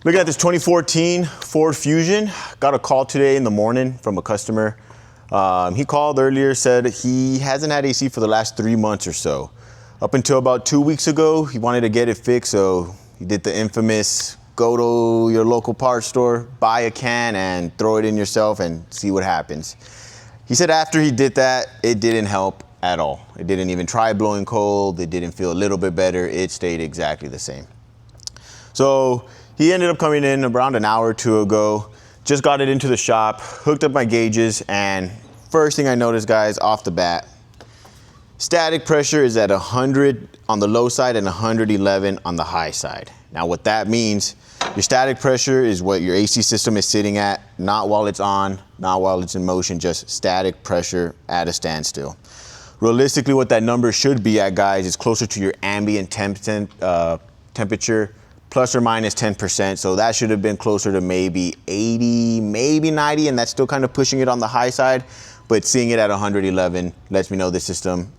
Looking at this 2014 Ford Fusion. Got a call today in the morning from a customer. He called earlier, said he hasn't had AC for the last 3 months or so. Up until about 2 weeks ago, he wanted to get it fixed, so he did the infamous go to your local parts store, buy a can and throw it in yourself and see what happens. He said after he did that, it didn't help at all. It didn't even try blowing cold. It didn't feel a little bit better. It stayed exactly the same. So he ended up coming in around an hour or two ago, just got it into the shop, hooked up my gauges, and first thing I noticed, guys, off the bat, static pressure is at 100 on the low side and 111 on the high side. Now what that means, your static pressure is what your AC system is sitting at, not while it's on, not while it's in motion, just static pressure at a standstill. Realistically, what that number should be at, guys, is closer to your ambient temperature, plus or minus 10%. So that should have been closer to maybe 80, maybe 90, and that's still kind of pushing it on the high side. But seeing it at 111 lets me know the system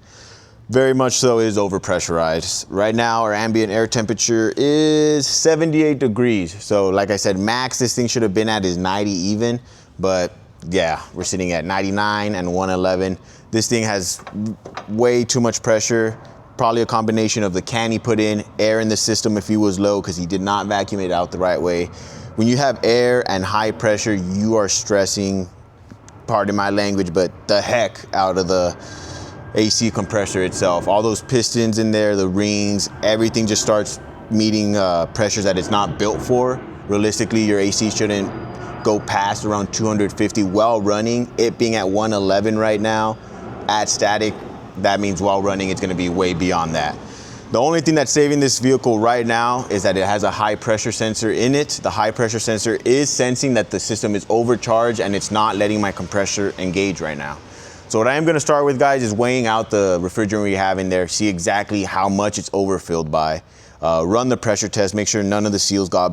very much so is overpressurized. Right now, our ambient air temperature is 78 degrees. So like I said, max this thing should have been at is 90 even, but yeah, we're sitting at 99 and 111. This thing has way too much pressure. Probably a combination of the can he put in, air in the system if he was low because he did not vacuum it out the right way. When you have air and high pressure, you are stressing, pardon my language, but the heck out of the AC compressor itself. All those pistons in there, the rings, everything just starts meeting pressures that it's not built for. Realistically, your AC shouldn't go past around 250 while running. It being at 111 right now, at static, that means while running, it's gonna be way beyond that. The only thing that's saving this vehicle right now is that it has a high pressure sensor in it. The high pressure sensor is sensing that the system is overcharged and it's not letting my compressor engage right now. So what I am gonna start with, guys, is weighing out the refrigerant we have in there, see exactly how much it's overfilled by, run the pressure test, make sure none of the seals got,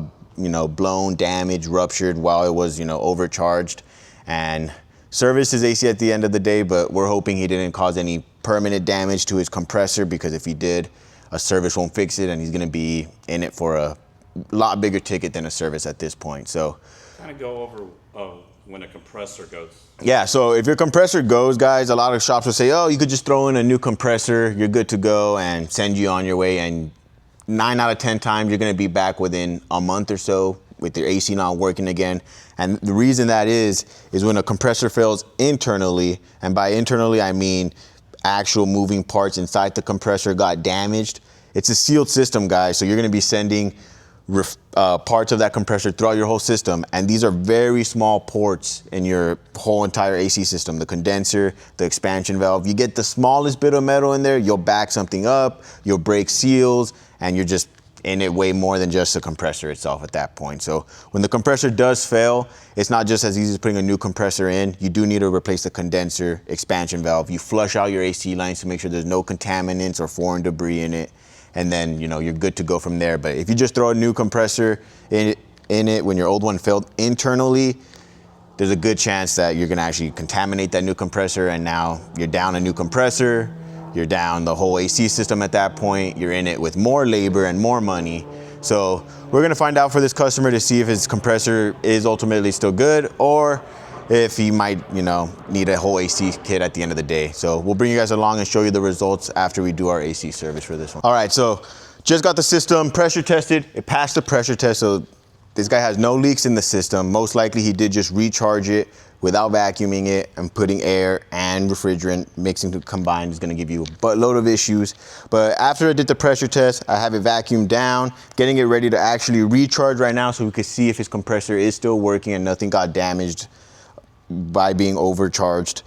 blown, damaged, ruptured while it was, overcharged, and service his AC at the end of the day, but we're hoping he didn't cause any permanent damage to his compressor, because if he did, a service won't fix it and he's gonna be in it for a lot bigger ticket than a service at this point. So kind of go over when a compressor goes. Yeah, so if your compressor goes, guys, a lot of shops will say, oh, you could just throw in a new compressor, you're good to go, and send you on your way. And 9 out of 10 times, you're gonna be back within a month or so with your AC not working again. And the reason that is when a compressor fails internally, and by internally, I mean actual moving parts inside the compressor got damaged. It's a sealed system, guys, so you're gonna be sending parts of that compressor throughout your whole system, and these are very small ports in your whole entire AC system. The condenser, the expansion valve, you get the smallest bit of metal in there, you'll back something up, you'll break seals, and you're just in it way more than just the compressor itself at that point. So when the compressor does fail, it's not just as easy as putting a new compressor in. You do need to replace the condenser, expansion valve. You flush out your AC lines to make sure there's no contaminants or foreign debris in it, and then you're good to go from there. But if you just throw a new compressor in it when your old one failed internally, there's a good chance that you're gonna actually contaminate that new compressor, and now you're down a new compressor, you're down the whole AC system at that point, you're in it with more labor and more money. So we're gonna find out for this customer to see if his compressor is ultimately still good, or if he might, need a whole AC kit at the end of the day. So we'll bring you guys along and show you the results after we do our AC service for this one. All right, so just got the system pressure tested. It passed the pressure test, so this guy has no leaks in the system. Most likely he did just recharge it without vacuuming it, and putting air and refrigerant mixing to combine is gonna give you a buttload of issues. But after I did the pressure test, I have it vacuumed down, getting it ready to actually recharge right now so we could see if his compressor is still working and nothing got damaged by being overcharged.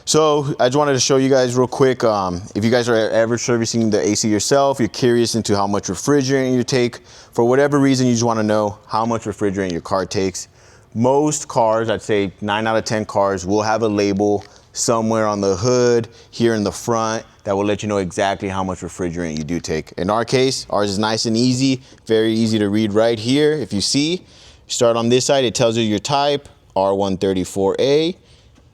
So I just wanted to show you guys real quick, if you guys are ever servicing the AC yourself, you're curious into how much refrigerant you take, for whatever reason you just want to know how much refrigerant your car takes. Most cars, I'd say 9 out of 10 cars, will have a label somewhere on the hood, here in the front, that will let you know exactly how much refrigerant you do take. In our case, ours is nice and easy, very easy to read right here. If you see, start on this side, it tells you your type, R134A.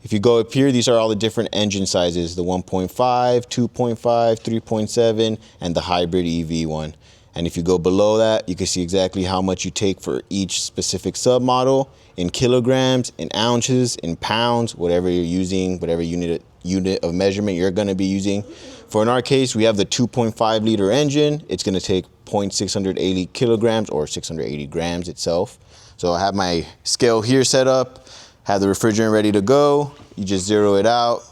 If you go up here, these are all the different engine sizes, the 1.5, 2.5, 3.7, and the hybrid EV one. And if you go below that, you can see exactly how much you take for each specific submodel in kilograms, in ounces, in pounds, whatever you're using, whatever unit of measurement you're going to be using. For in our case, we have the 2.5 liter engine. It's going to take 0.680 kilograms or 680 grams itself. So I have my scale here set up, have the refrigerant ready to go. You just zero it out,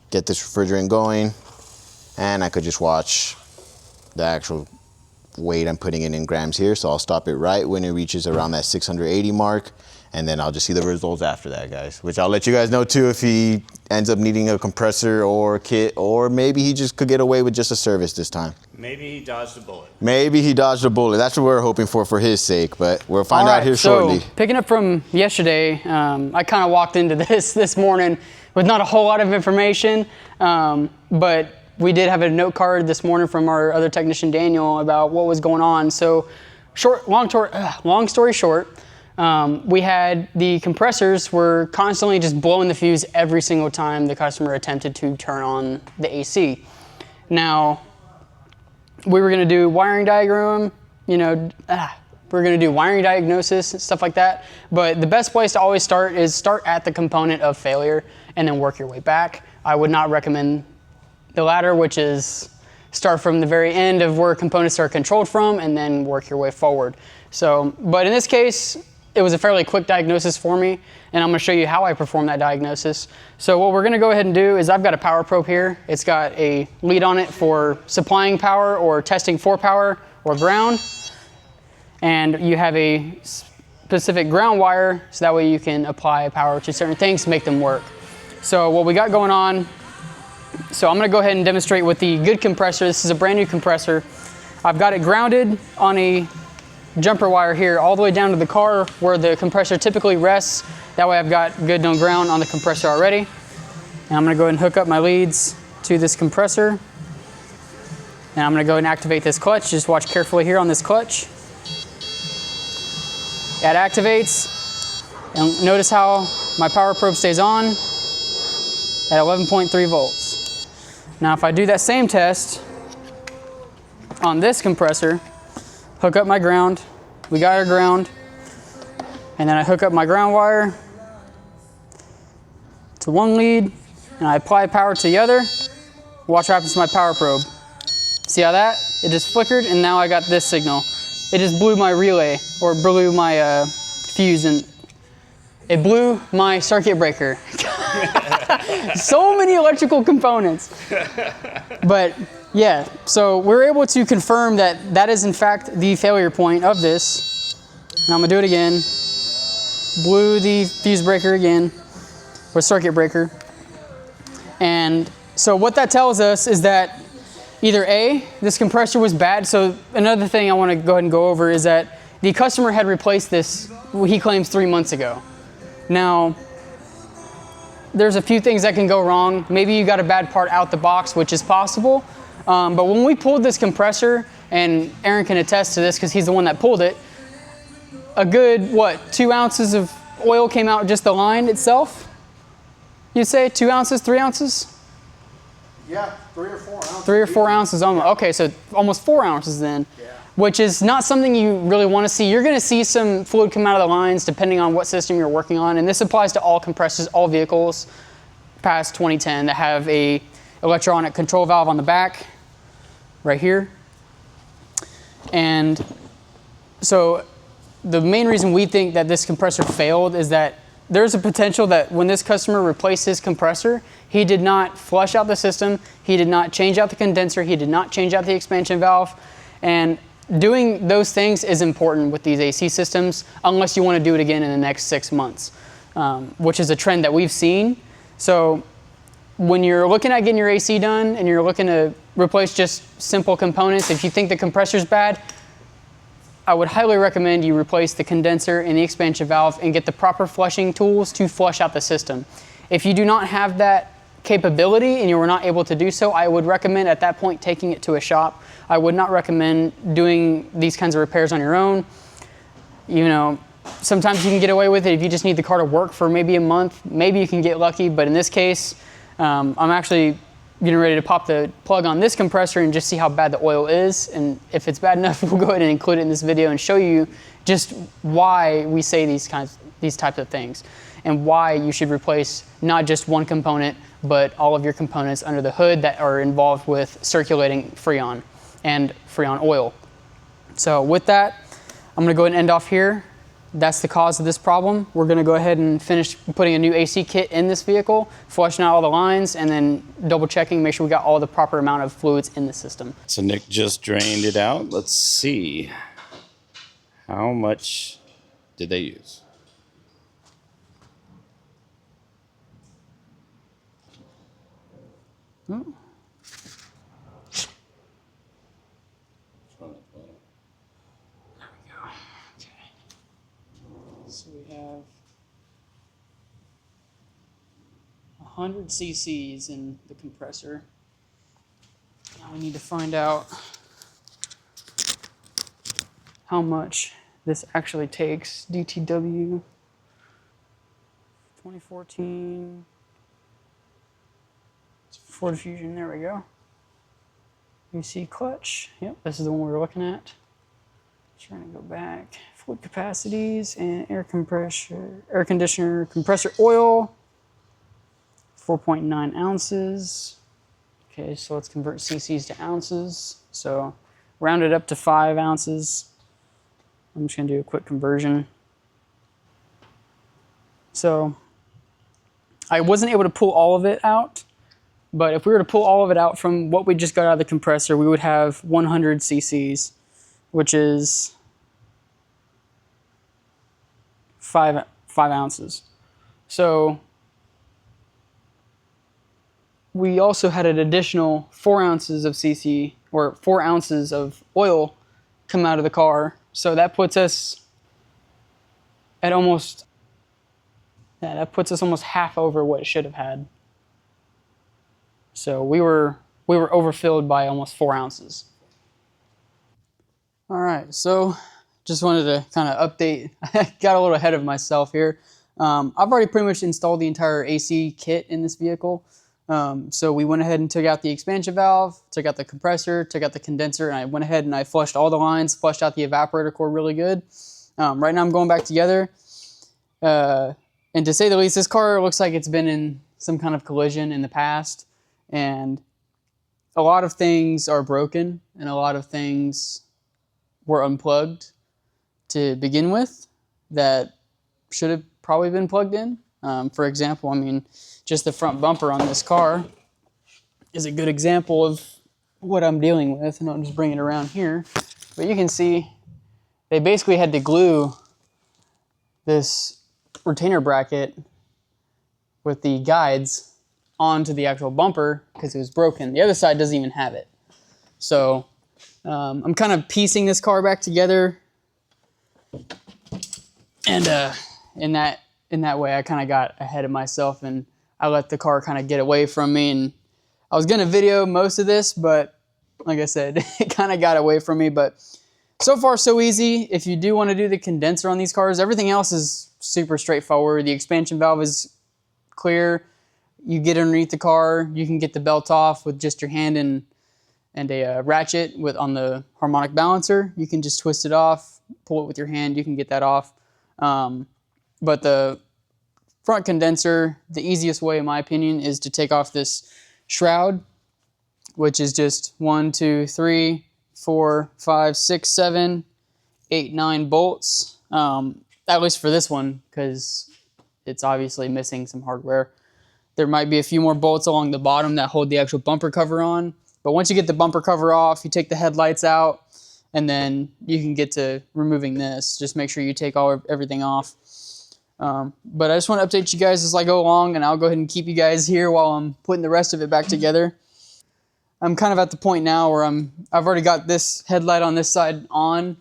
get this refrigerant going, and I could just watch the actual weight I'm putting in grams here. So I'll stop it right when it reaches around that 680 mark, and then I'll just see the results after that, guys, which I'll let you guys know too if he ends up needing a compressor or a kit, or maybe he just could get away with just a service this time. Maybe he dodged a bullet. Maybe he dodged a bullet. That's what we're hoping for his sake, but we'll find out here shortly. So picking up from yesterday, I kind of walked into this morning with not a whole lot of information, but we did have a note card this morning from our other technician, Daniel, about what was going on. So long story short, we had the compressors were constantly just blowing the fuse every single time the customer attempted to turn on the AC. Now, we were gonna do wiring diagram, we're gonna do wiring diagnosis and stuff like that. But the best place to always start is start at the component of failure and then work your way back. I would not recommend the latter, which is start from the very end of where components are controlled from and then work your way forward. So, but in this case, it was a fairly quick diagnosis for me, and I'm gonna show you how I perform that diagnosis. So what we're gonna go ahead and do is I've got a power probe here. It's got a lead on it for supplying power or testing for power or ground. And you have a specific ground wire, so that way you can apply power to certain things to make them work. So what we got going on, so I'm gonna go ahead and demonstrate with the good compressor. This is a brand new compressor. I've got it grounded on a jumper wire here all the way down to the car where the compressor typically rests. That way I've got good known ground on the compressor already. And I'm gonna go ahead and hook up my leads to this compressor. And I'm gonna go ahead and activate this clutch. Just watch carefully here on this clutch. That activates. And notice how my power probe stays on at 11.3 volts. Now if I do that same test on this compressor, hook up my ground, we got our ground, and then I hook up my ground wire to one lead, and I apply power to the other. Watch what happens to my power probe. See how that? It just flickered, and now I got this signal. It just blew my relay, or blew my fuse, and it blew my circuit breaker. So many electrical components. But yeah, so we're able to confirm that that is in fact the failure point of this. Now I'm gonna do it again. Blew the fuse breaker again, or circuit breaker. And so what that tells us is that either A, this compressor was bad. So another thing I wanna go ahead and go over is that the customer had replaced this, he claims 3 months ago. Now, there's a few things that can go wrong. Maybe you got a bad part out the box, which is possible. But when we pulled this compressor, and Aaron can attest to this because he's the one that pulled it, a good, 2 ounces of oil came out just the line itself? You'd say 2 ounces, 3 ounces? Yeah, 3 or 4 ounces. 3 or 4 ounces, almost. Okay, so almost 4 ounces then. Yeah. Which is not something you really want to see. You're going to see some fluid come out of the lines depending on what system you're working on, and this applies to all compressors, all vehicles past 2010 that have a electronic control valve on the back, right here. And so the main reason we think that this compressor failed is that there's a potential that when this customer replaced his compressor, he did not flush out the system, he did not change out the condenser, he did not change out the expansion valve, and doing those things is important with these AC systems unless you want to do it again in the next 6 months, which is a trend that we've seen. So when you're looking at getting your AC done and you're looking to replace just simple components, if you think the compressor's bad, I would highly recommend you replace the condenser and the expansion valve and get the proper flushing tools to flush out the system. If you do not have that capability and you were not able to do so, I would recommend at that point taking it to a shop. I would not recommend doing these kinds of repairs on your own. You know, sometimes you can get away with it if you just need the car to work for maybe a month. Maybe you can get lucky, but in this case, I'm actually getting ready to pop the plug on this compressor and just see how bad the oil is. And if it's bad enough, we'll go ahead and include it in this video and show you just why we say these types of things and why you should replace not just one component, but all of your components under the hood that are involved with circulating Freon and Freon oil. So with that, I'm gonna go ahead and end off here. That's the cause of this problem. We're gonna go ahead and finish putting a new AC kit in this vehicle, flushing out all the lines, and then double checking, make sure we got all the proper amount of fluids in the system. So Nick just drained it out. Let's see. How much did they use? Oh. So we have 100 cc's in the compressor. Now we need to find out how much this actually takes. DTW 2014 Ford Fusion, there we go. AC clutch, yep, this is the one we were looking at. Trying to go back. Fluid capacities and air conditioner, compressor oil, 4.9 ounces. Okay, so let's convert cc's to ounces. So round it up to 5 ounces. I'm just gonna do a quick conversion. So I wasn't able to pull all of it out, but if we were to pull all of it out from what we just got out of the compressor, we would have 100 cc's, which is 5 ounces. So we also had an additional 4 ounces of cc, or 4 ounces of oil come out of the car. So that puts us at almost, that puts us almost half over what it should have had. So we were overfilled by almost 4 ounces. All right, so just wanted to kind of update. I got a little ahead of myself here. I've already pretty much installed the entire AC kit in this vehicle. So we went ahead and took out the expansion valve, took out the compressor, took out the condenser, and I went ahead and I flushed all the lines, flushed out the evaporator core really good. Right now I'm going back together. And to say the least, this car looks like it's been in some kind of collision in the past. And a lot of things are broken and a lot of things were unplugged to begin with that should have probably been plugged in. For example, I mean, just the front bumper on this car is a good example of what I'm dealing with, and I'll just bring it around here. But you can see they basically had to glue this retainer bracket with the guides onto the actual bumper because it was broken. The other side doesn't even have it. So I'm kind of piecing this car back together, and in that way I kind of got ahead of myself and I let the car kind of get away from me. And I was gonna video most of this, but like I said, it kind of got away from me. But so far so easy. If you do want to do the condenser on these cars, everything else is super straightforward. The expansion valve is clear. You get underneath the car, you can get the belt off with just your hand and a ratchet on the harmonic balancer. You can just twist it off, pull it with your hand, you can get that off. But the front condenser, the easiest way in my opinion is to take off this shroud, which is just 1, 2, 3, 4, 5, 6, 7, 8, 9 bolts. At least for this one, because it's obviously missing some hardware. There might be a few more bolts along the bottom that hold the actual bumper cover on. But once you get the bumper cover off, you take the headlights out, and then you can get to removing this. Just make sure you take everything off. But I just want to update you guys as I go along, and I'll go ahead and keep you guys here while I'm putting the rest of it back together. I'm kind of at the point now where I've already got this headlight on this side on.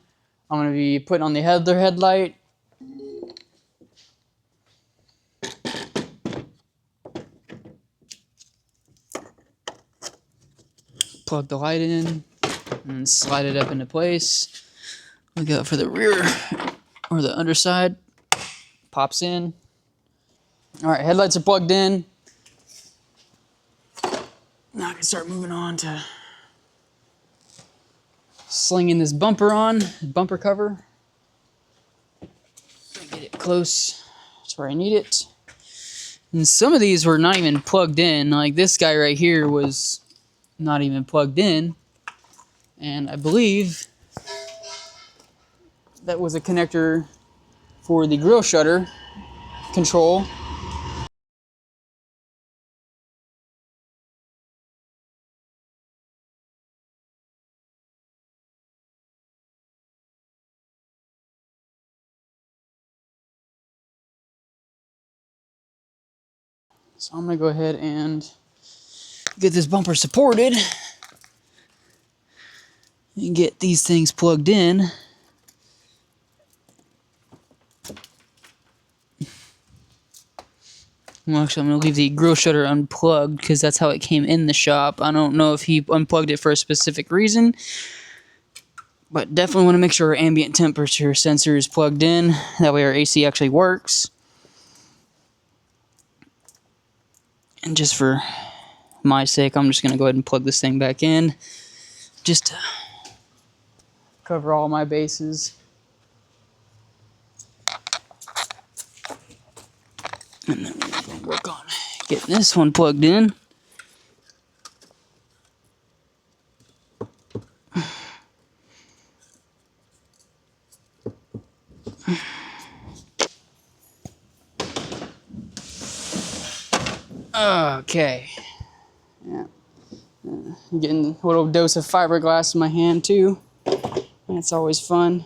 I'm going to be putting on the other headlight. Plug the light in and slide it up into place. Look out for the rear or the underside. Pops in. All right, headlights are plugged in. Now I can start moving on to slinging this bumper on, bumper cover. Get it close to where I need it. And some of these were not even plugged in. Like this guy right here was not even plugged in. And I believe that was a connector for the grill shutter control. So I'm gonna go ahead and get this bumper supported and get these things plugged in. Well, actually, I'm gonna leave the grill shutter unplugged because that's how it came in the shop. I don't know if he unplugged it for a specific reason, but definitely want to make sure our ambient temperature sensor is plugged in. That way our AC actually works. And just for my sake, I'm just going to go ahead and plug this thing back in. Just to cover all my bases. And then we're going to work on getting this one plugged in. Okay. Yeah. Getting a little dose of fiberglass in my hand too. That's always fun.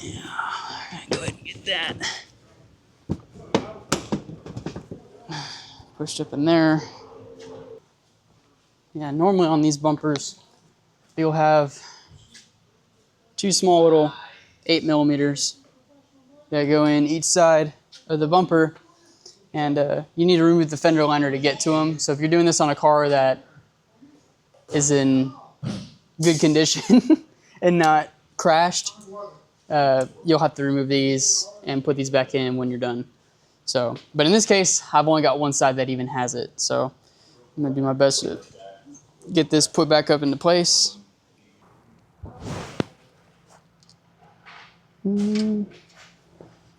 Yeah. Go ahead and get that pushed up in there. Yeah, normally on these bumpers, you'll have two small little 8mm that go in each side of the bumper, and you need to remove the fender liner to get to them. So if you're doing this on a car that is in good condition and not crashed, you'll have to remove these and put these back in when you're done. So, but in this case, I've only got one side that even has it. So I'm gonna do my best to get this put back up into place. Man,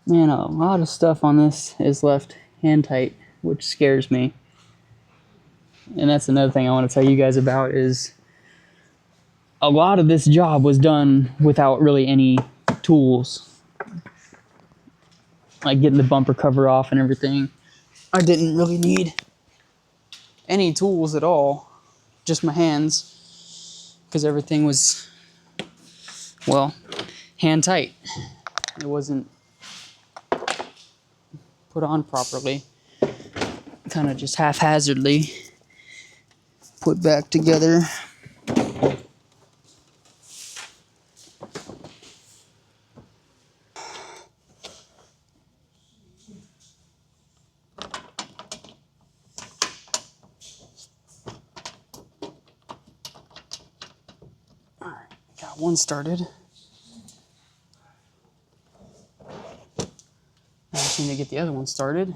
a lot of stuff on this is left hand tight, which scares me. And that's another thing I want to tell you guys about is a lot of this job was done without really any tools. Like getting the bumper cover off and everything. I didn't really need any tools at all, just my hands, because everything was, well, hand tight. It wasn't put on properly. Kind of just haphazardly put back together. Alright, got one started. I just need to get the other one started.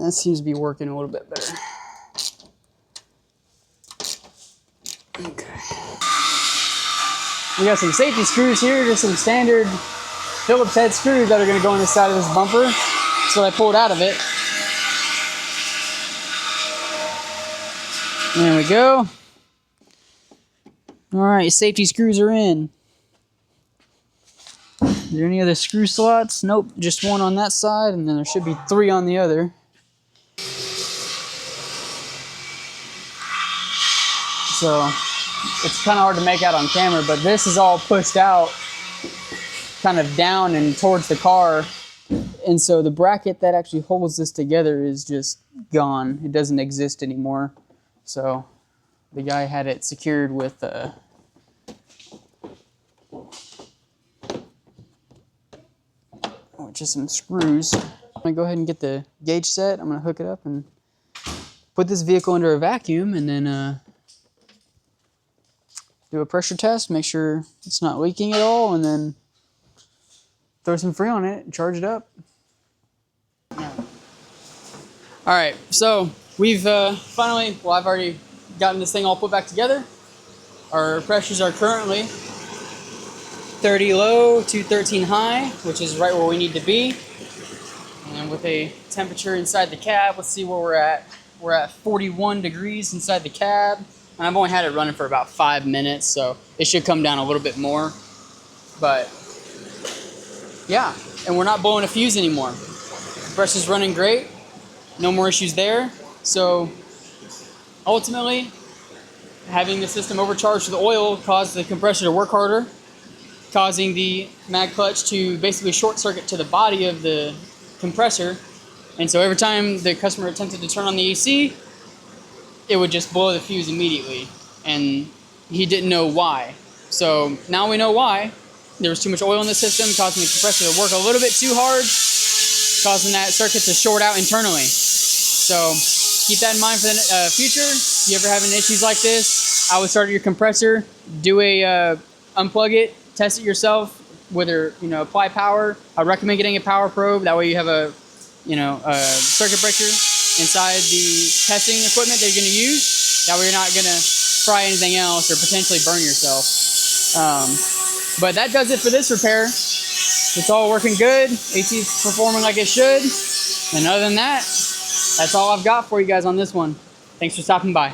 That seems to be working a little bit better. Okay. We got some safety screws here, just some standard Phillips head screws that are going to go on the side of this bumper. So I pulled out of it. There we go. All right, safety screws are in. Is there any other screw slots? Nope, just one on that side, and then there should be 3 on the other. So it's kind of hard to make out on camera, but this is all pushed out kind of down and towards the car. And so the bracket that actually holds this together is just gone. It doesn't exist anymore. So the guy had it secured with just some screws. I'm gonna go ahead and get the gauge set. I'm gonna hook it up and put this vehicle under a vacuum and then do a pressure test, make sure it's not leaking at all, and then throw some Freon in it and charge it up. All right, so we've finally, well, I've already gotten this thing all put back together. Our pressures are currently 30 low to 13 high, which is right where we need to be. And with a temperature inside the cab, let's see where we're at. We're at 41 degrees inside the cab. And I've only had it running for about 5 minutes, so it should come down a little bit more. But yeah, and we're not blowing a fuse anymore. Compressor's running great. No more issues there. So ultimately, having the system overcharged with oil caused the compressor to work harder, causing the mag clutch to basically short circuit to the body of the compressor. And so every time the customer attempted to turn on the AC, it would just blow the fuse immediately. And he didn't know why. So now we know why. There was too much oil in the system, causing the compressor to work a little bit too hard, causing that circuit to short out internally. So keep that in mind for the future. If you ever have any issues like this, I would start your compressor, do a unplug it, test it yourself, whether apply power. I recommend getting a power probe. That way you have a circuit breaker inside the testing equipment that you're going to use. That way you're not going to fry anything else or potentially burn yourself. But that does it for this repair. It's all working good. AC's performing like it should. And other than that, that's all I've got for you guys on this one. Thanks for stopping by.